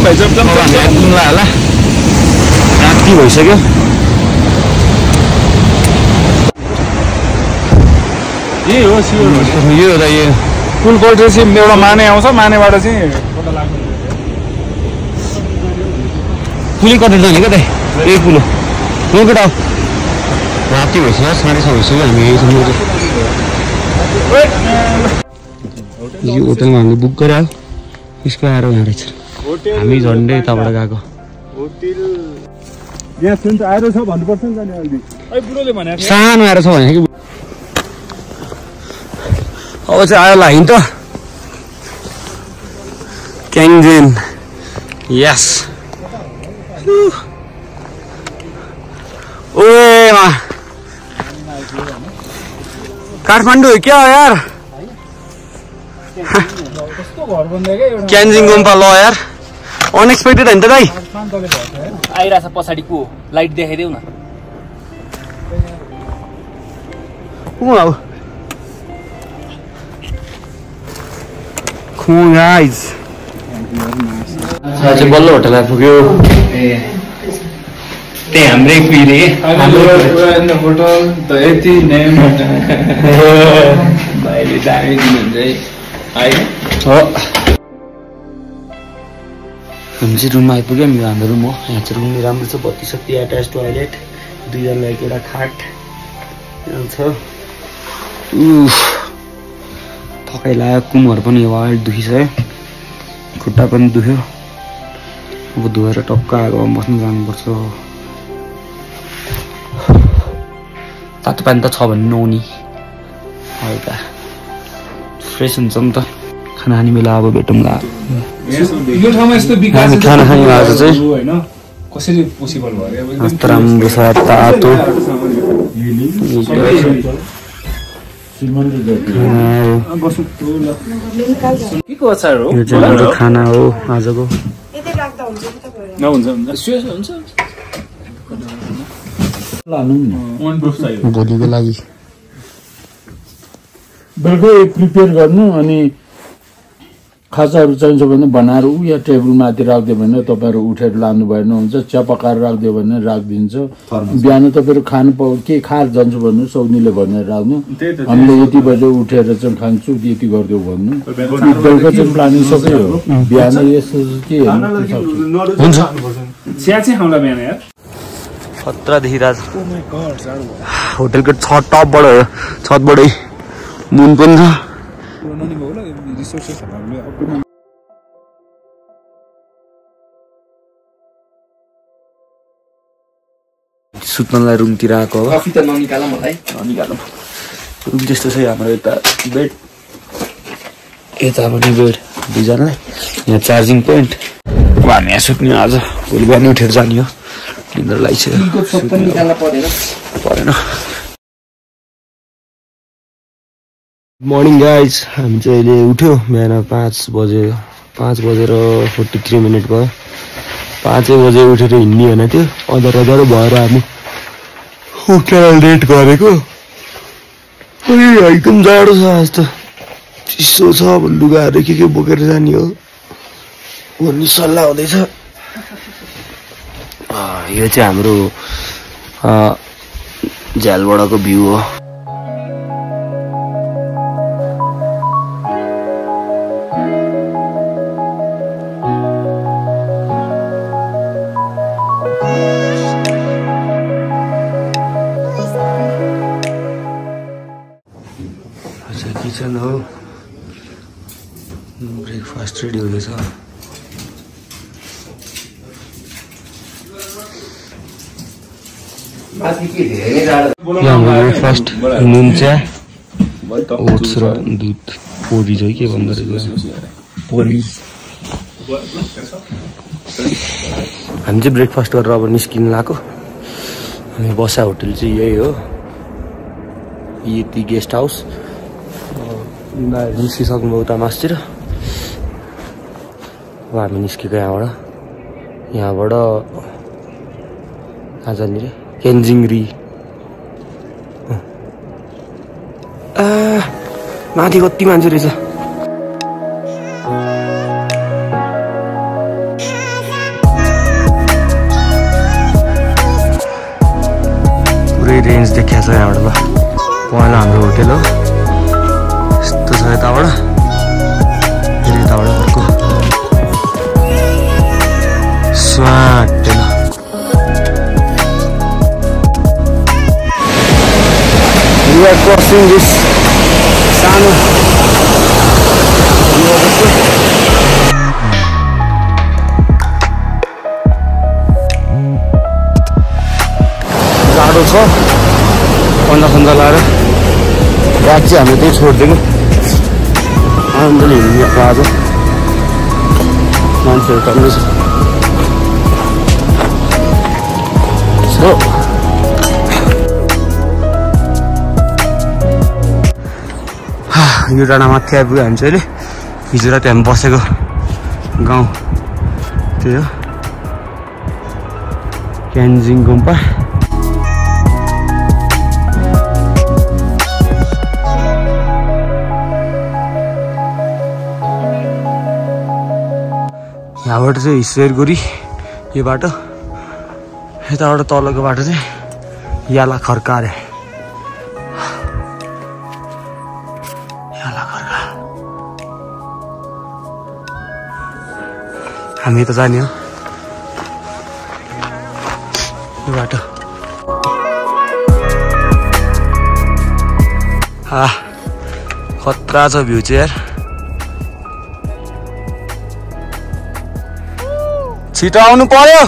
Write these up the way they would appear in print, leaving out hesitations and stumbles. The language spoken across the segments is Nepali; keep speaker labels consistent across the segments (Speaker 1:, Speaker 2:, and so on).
Speaker 1: भाइ जम
Speaker 2: होला राति भइसक्यो
Speaker 1: यही हो सियर
Speaker 2: यो त यो
Speaker 1: पुलकोट चाहिँ एउटा माने आउँछ मानेबाट चाहिँ
Speaker 2: पुलै कटेर जाने क्या त यही पुल हो केटा राति भइसक्यो 6:30 भइसक्यो हामी यहीसँग यो होटलमा हामीले बुक गरेर यसको आएर यहाँ रहेछ हामी झन्डै यताबाट गएको
Speaker 1: यहाँ सुन आएर छ भन्नुपर्छ नि त नि अहिले अहिले बुढोले भनेको
Speaker 2: सानो आएर छ भने कि अब चाहिँ आयो लाइन त क्याङजेन यस ओए काठमाडौँ क्या हो यार क्यान्जिङ गुम्पा ल यार अनएक्सपेक्टेड होइन त दाइ
Speaker 3: आइरहेछ पछाडि को लाइट देखाइदेऊ न
Speaker 2: गाइज चाहिँ बल्ल होटल आइपुग्यो त्यही हाम्रै कुहिरे
Speaker 1: होटल द यति नेम भाइले दामी दिनुहुन्छ है
Speaker 2: हामी चाहिँ रुममा आइपुग्यो हाम्रो रुम हो यहाँ चाहिँ रुम राम्रो छ बत्ती सत्ती एट्याच टोयलेट दुईजनालाई एउटा खाट छ थकाइ लाग्यो कुमहरू पनि वाइल्ड दुखिसक्यो खुट्टा पनि दुख्यो अब धोएर टक्क आगोमा बस्नु जानुपर्छ तातो पानी त छ भने नुहाउने हल्का फ्रेस हुन्छ नि त खाना खाने बेला अब भेटौँला
Speaker 1: यो ठाउँमा यस्तो विकास
Speaker 2: खाना खाने आज चाहिँ
Speaker 1: हैन कसरी पोसिबल भयो
Speaker 2: मस्त राम्रो छ तातो
Speaker 1: के को अचार हो
Speaker 2: यो चाहिँ हाम्रो खाना हो आजको
Speaker 1: हुन्छ
Speaker 2: भोलिको लागि
Speaker 4: बेलुकै प्रिपेयर गर्नु अनि खाजाहरू चाहिन्छ भने बनाएर या टेबल माथि राखिदियो भने तपाईँहरू उठेर लानु भएन हुन्छ चिया पकाएर राखिदियो भने राखिदिन्छ बिहान तपाईँहरू खानु के खाएर जान्छु भन्नु सौनीले भनेर राख्नु हामीले यति बजे उठेर चाहिँ खान्छु यति गरिदेऊ भन्नु बेलुका चाहिँ प्लानिङ सबै हो बिहान यस्तो के
Speaker 2: हुन्छ
Speaker 1: चिया चाहिँ खाउँला बिहान यार
Speaker 2: खतरा देखिरहेछ होटलको छतबाटै मुन पनि छ सुत्नलाई रुमतिर आएको हो
Speaker 3: कफी त ननिकाल मलाई
Speaker 2: निकालौँ रुम त्यस्तो छ हाम्रो यता बेड यता पनि बेड दुईजनालाई यहाँ चार्जिङ पोइन्ट अब हामी यहाँ सुत्ने आज भोलि बिहान उठेर जाने हो निन्द्रा लागिसक्यो परेन मर्निङ गाइज हामी चाहिँ अहिले उठ्यो बिहान 5 बजेर 43 मिनट भयो 5 बजे उठेर हिँड्ने होइन त्यो अदर भएर हामी उठेर लेट गरेको एकदम जाडो छ आज त चिसो छ अब लुगाहरू के बोकेर जाने हो भन्ने सल्लाह हुँदैछ यो चाहिँ हाम्रो झ्यालबाडाको भ्यू हो किचन हो ब्रेकफास्ट रेडी हुँदैछ ब्रेकफास्ट नुन चिया ओट्स र दुध पोरी चाहिँ के भन्दो रहेछ पोरी हामी चाहिँ ब्रेकफास्ट गरेर अब निस्किन लाग्यो हामी बसा होटल चाहिँ यही हो यति गेस्ट हाउस निस्किसक्नुभयो उता मासतिर अब हामी निस्केको यहाँबाट कहाँ जाने रे केन्जिङ माथि कति मान्छे रहेछ देखिया छ यहाँबाट ल पहिला हाम्रो होटल हो यस्तो छ यताबाट फेरि यताबाट अर्को स्वाट ल We are crossing this सानो जाडो छ खन्दा लाएर ब्याग चाहिँ हामीले त्यही छोडिदिएको आनन्दले हिँड्नु आज मान्छेहरू टन्नै छ यो डाँडा माथि आइपुग्यो हामी चाहिँ अहिले हिजो राति हामी बसेको गाउँ त्यही हो क्यान्जिङ गुम्पा यहाँबाट चाहिँ हिस्वेरगुरी यो बाटो यताबाट तलको बाटो चाहिँ याला खर्का अरे हामी त जाने हो यो बाटो खतरा छ भ्यू चाहिँ यार छिटो आउनु पर्यो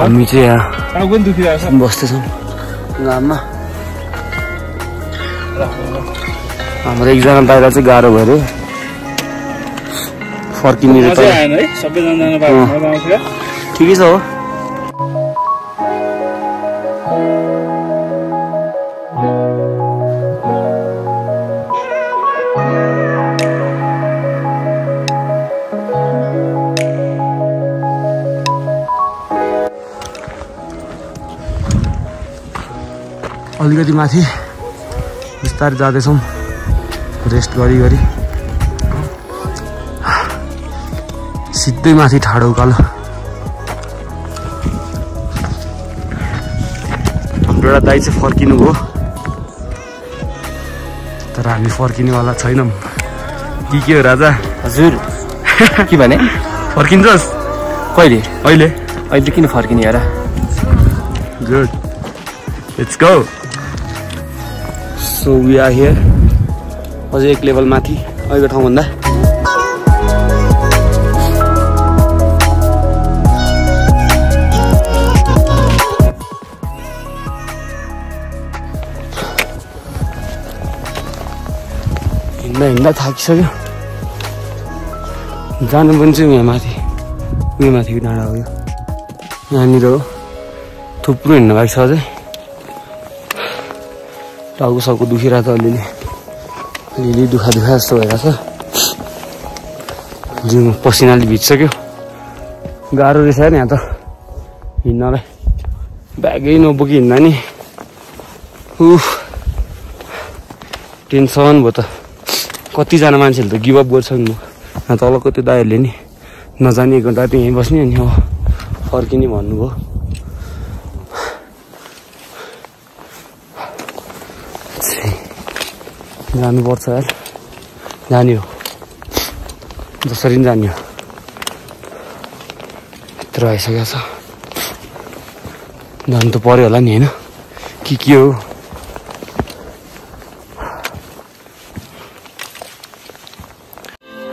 Speaker 2: हामी चाहिँ यहाँ बस्दैछौँ घाममा हाम्रो एकजना बाहिर चाहिँ गाह्रो भयो अरे फर्किने ठिकै छ हो अलिकति माथि बिस्तारै जाँदैछौँ रेस्ट गरी सिधै माथि ठाडो उकालो हाम्रो एउटा दाइ चाहिँ फर्किनु भयो तर हामी फर्किनेवाला छैनौँ के हो राजा
Speaker 3: हजुर के भने
Speaker 2: फर्किन्छस्
Speaker 3: कहिले
Speaker 2: अहिले
Speaker 3: किन फर्किने यार
Speaker 2: good let's go so we are here अझै एक लेभल माथि अहिलेको ठाउँभन्दा हिँड्दा थाकिसक्यो जानु पनि चाहिँ यहाँ माथि उयो माथिको डाँडा हो यो यहाँनिर हो थुप्रो हिँड्नु भएको छ अझै टाउको साउको दुखिरहेको छ अलिअलि दुखा जस्तो भइरहेको छ जिउमा पसिनाले भिज्सक्यो गाह्रो रहेछ नि यहाँ त हिँड्नलाई ब्यागै नबोकी हिँड्दा नि टेन्सन भयो त कतिजना मान्छेहरूले त गिभअप गर्छन् म यहाँ तलको त्यो दाइहरूले नि नजाने 1 घन्टा त्यहीँ बस्ने अनि हो फर्किने भन्नुभयो जानुपर्छ यार जाने हो जसरी पनि जाने हो यत्रो आइसकेको छ जानु त पर्यो होला नि होइन के हो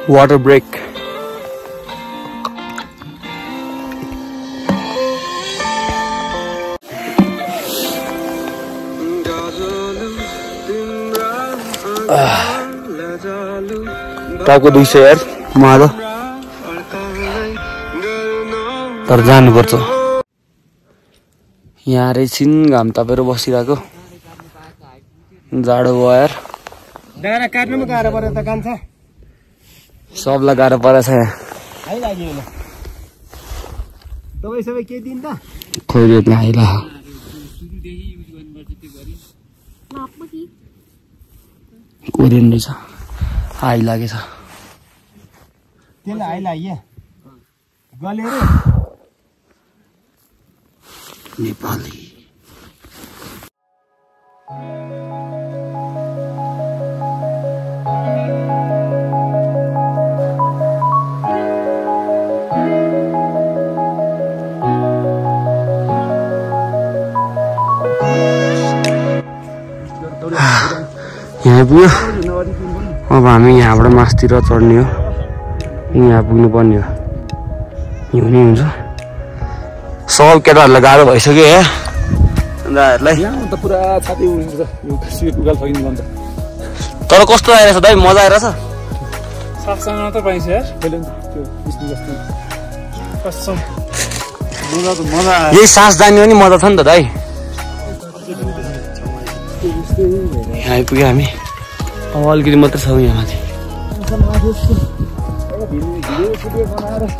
Speaker 2: वाटर ब्रेक टाउको दुख्छ यार मालो तर जानुपर्छ यहाँ एकछिन घाम तापेर बसिरहेको जाडो भयो यार सबलाई गाह्रो परेछ यहाँ खोइरेटमा आइला कोरियन रहेछ आइ लागेछ नेपाली यहाँ पुग्यो अब हामी यहाँबाट मासतिर चढ्ने हो यहाँ पुग्नु पर्ने हो हिउँनै हुन्छ सब केटाहरूलाई गाह्रो भइसक्यो है दाहरूलाई
Speaker 1: यहाँ त पुरा छाती उडिन्छ एउटा सिट उकाल फकिनु भन्छ
Speaker 2: तर कस्तो आइरहेछ दाइ मजा आइरहेछ
Speaker 1: साथसँग मात्र पाइन्छ यार त्यो बिस्नु जस्तो कसम मजा
Speaker 2: यही सास जाने पनि मजा छ नि त दाइ यहाँ आइपुग्यो हामी अब अलिकति मात्रै छौँ यहाँ माथि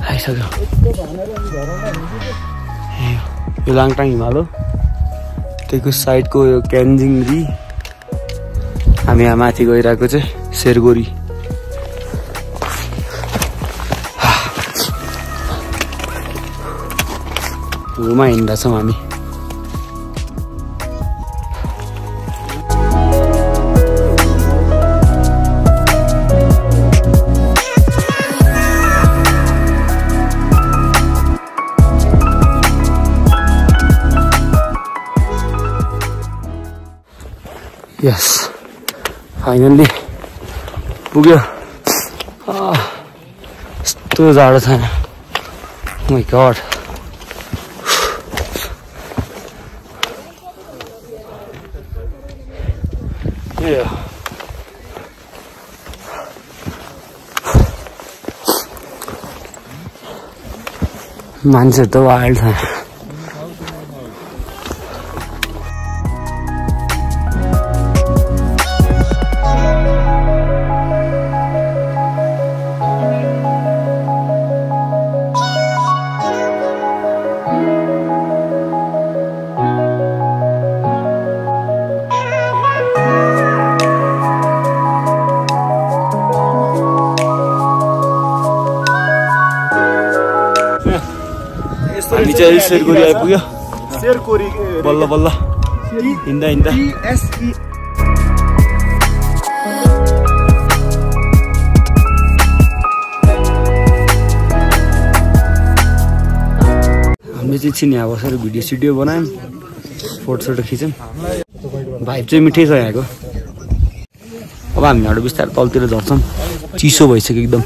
Speaker 2: आइसक्यो यो लाङटाङ हिमाल हो त्यहीको साइडको यो क्यान्जिङरी हामी यहाँ माथि गइरहेको चाहिँ शेरगोरी घुमा हिँड्दैछौँ हामी यस फाइनल्ली पुग्यो यस्तो जाडो छैन माइ गॉड मान्छेहरू त वाइल्ड छ हामी चाहिँ शेरगोरी आइपुग्यो
Speaker 1: शेरगोरी
Speaker 2: बल्ल बल्ल हिँड्दा हिँड्दा हामीले चाहिँ एकछिन यहाँ बसेर भिडियो सिडियो बनायौँ फोटोसोटो खिच्यौँ भाइब चाहिँ मिठै छ यहाँको अब हामी यहाँबाट बिस्तारै तलतिर झर्छौँ चिसो भइसक्यो एकदम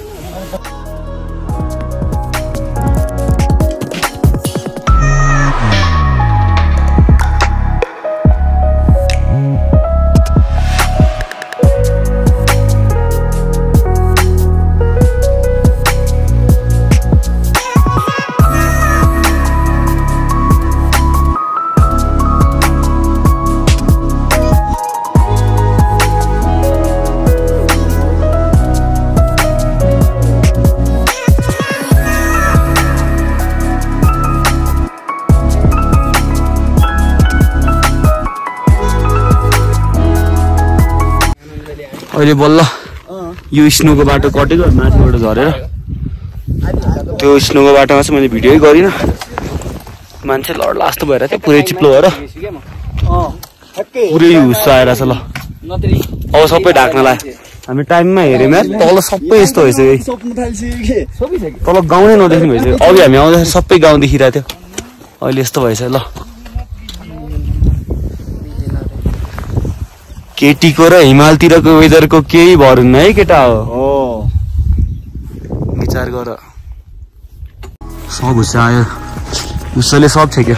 Speaker 2: अहिले बल्ल यो स्नोको बाटो कटेको माथिबाट झरेर त्यो स्नोको बाटोमा चाहिँ मैले भिडियो गरिनँ मान्छे लड्ला जस्तो भएर थियो पुरै चिप्लो भएर पुरै हुस्सो आएर छ ल अब सबै ढाक्न लाग्यो हामी टाइममा हेऱ्यौँ यार तल सबै यस्तो भइसक्यो तल गाउँ नै नदेख्ने भइसक्यो अघि हामी आउँदाखेरि सबै गाउँ देखिरहेको थियो अहिले यस्तो भइसक्यो ल केटीको र हिमालतिरको वेदरको केही भर हुन्न है केटा हो विचार गर सब हुस्सा आयो हुस्सले सब छेक्यो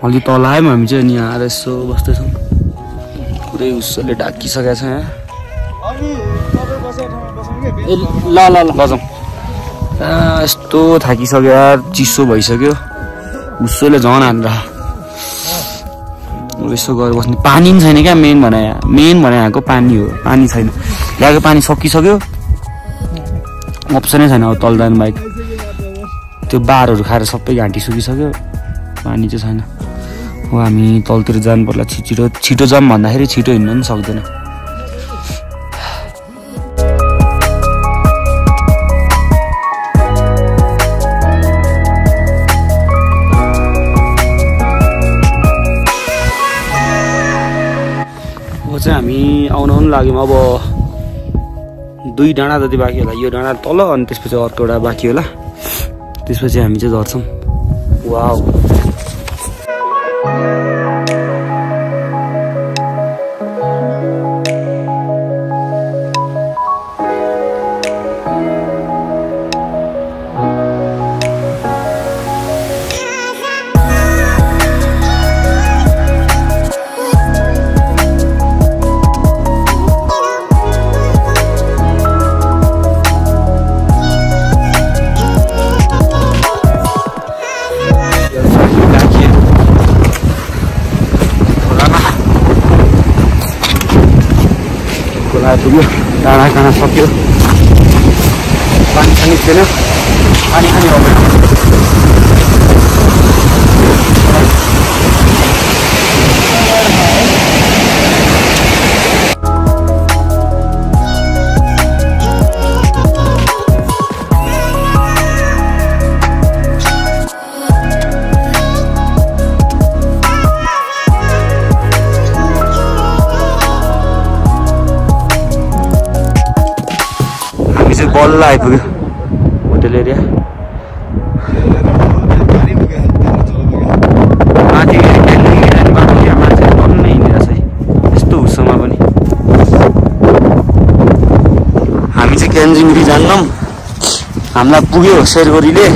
Speaker 2: अलि तल आयौँ हामी चाहिँ अनि यहाँ आएर यसो बस्दैछौँ पुरै हुस्सले ढाकिसकेको छ यहाँ ल ल ल बजाउँ यस्तो थाकिसक्यो यार चिसो भइसक्यो हुस्सोले झन् हान्छ यसो गरेर बस्ने पानी पनि छैन क्या मेन भने यहाँको पानी हो पानी छैन यहाँको पानी सकिसक्यो अप्सनै छैन अब तल जानु बाइक त्यो बारहरू खाएर सबै घाँटी सुकिसक्यो पानी चाहिँ छैन हो हामी तलतिर जानु पर्ला छिटो जाम भन्दाखेरि छिटो हिँड्नु पनि सक्दैन चाहिँ हामी आउन लाग्यौँ अब 2 डाँडा जति बाँकी होला यो डाँडा तल अनि त्यसपछि अर्को एउटा बाँकी होला त्यसपछि हामी चाहिँ झर्छौँ वाउ पुग्यो डाँडा खाना सक्यो पानी खाने थिएन पानी खाने हो बल्ल आइपुग्यो होटल एरिया माथि मान्छे टन्नै हिँडिरहेछ है यस्तो हुस्सोमा पनि हामी चाहिँ क्यान्जिङरी जान्नौँ हामीलाई पुग्यो शेरगोरीले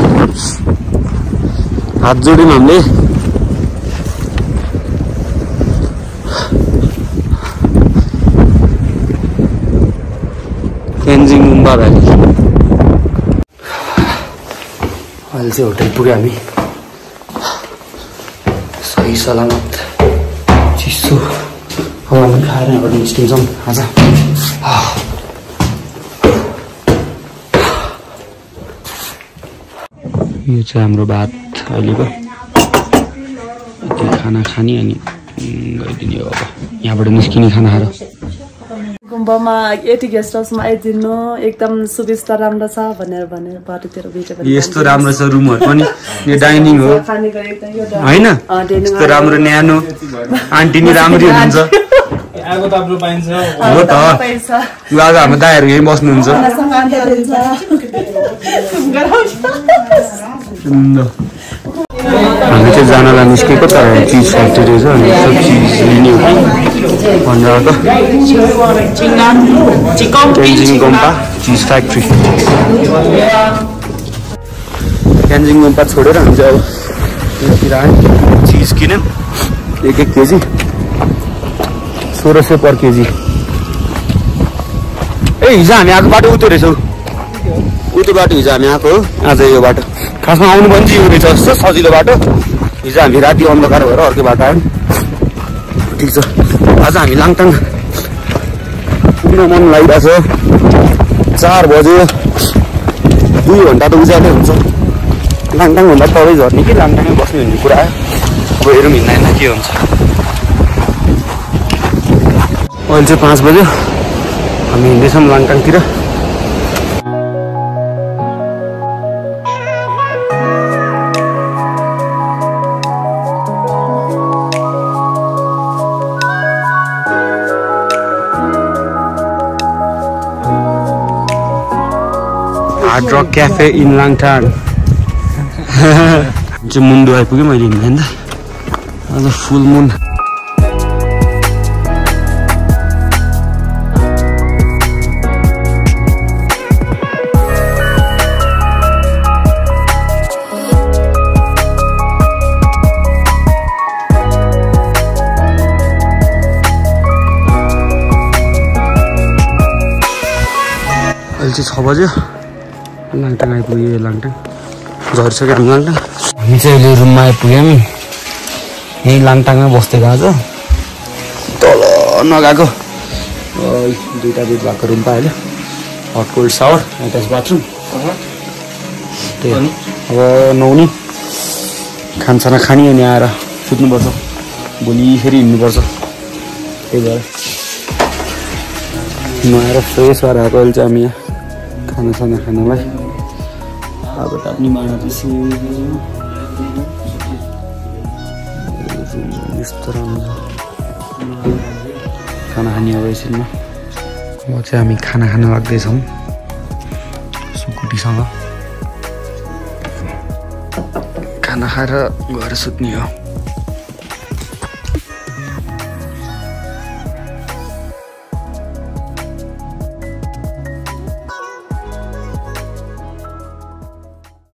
Speaker 2: हात जोड्यौँ हामीले क्यान्जिङ गुम्बा भ्याली अहिले चाहिँ होटल पुग्यो हामी सही सलामत चिसो हावा पनि खाएर यहाँबाट निस्किन्छौँ आज यो चाहिँ हाम्रो भात अहिलेको त्यो खाना खाने अनि गइदिने हो अब यहाँबाट निस्किने खानाहरू
Speaker 5: गुम्बामा यति गेस्ट हाउसमा आइदिनु एकदम सुविस्ता राम्रो छ भनेर बाटोतिर भेट्यो भने
Speaker 2: यस्तो राम्रो छ रुमहरु पनि यो डाइनिङ हो हैन यस्तो राम्रो न्यानो आन्टी नि राम्री हुनुहुन्छ
Speaker 1: आगो ताप्नु पाइन्छ
Speaker 2: हो त यो आज हाम्रो दाइहरु यही बस्नुहुन्छ हामी चाहिँ जानलाई निस्केको तर चिज फ्याक्ट्री छ अनि सब चिज लिने हो भनेर क्यान्जिङ गुम्बा चिज फ्याक्ट्री क्यान्जिङ गुम्बा छोडेर हामी चाहिँ अब यहाँतिर आयौँ चिज किन्यौँ 1 केजी 1600 पर केजी ए हिजो हामी आएको बाटो उतो रहेछौँ उतो बाटो हिजो हामी आएको हो आज यो बाटो खासमा आउनु पनि चाहिँ यो रहेछ जस्तो सजिलो बाटो हिजो हामी राति अन्धकार भएर अर्कै बाटो आयौँ ठिक छ आज हामी लाङटाङ पुग्न मन लागिरहेको छ 4 बज्यो 2 घन्टा त उज्यालै हुन्छ लाङटाङ भन्दा तलै झर्ने कि लाङटाङमै बस्ने भन्ने कुरा आयो अब हेरौँ हिँड्दा के हुन्छ अहिले चाहिँ 5 बज्यो हामी हिँड्दैछौँ लाङटाङतिर Hard Rock Cafe in Langtang चाहिँ मुन्डो आइपुग्यो मैले हिँड्दा आज फुल मुन अहिले चाहिँ 6 बज्यो लाङटाङ आइपुग्यो लाङटाङ झरिसक्यो हामी लाङटाङ हामी चाहिँ अहिले रुममा आइपुग्यौँ यहीँ लाङटाङमै बस्दै आज तल नगएको दुईवटा बेड भएको रुम पायो हट कोल्ड सावर एट्याच बाथरुम त्यही अब नुहाउने खानसाना खाने अनि आएर सुत्नुपर्छ भोलि फेरि हिँड्नुपर्छ त्यही भएर नआएर फ्रेस भएर आएको अहिले चाहिँ हामी यहाँ खानासाना खानलाई अब पनि बनाएपछि यस्तो राम्रो खाना खाने अब एकछिनमा अब चाहिँ हामी खाना खान लाग्दैछौँ सुकुटीसँग खाना खाएर गएर सुत्ने हो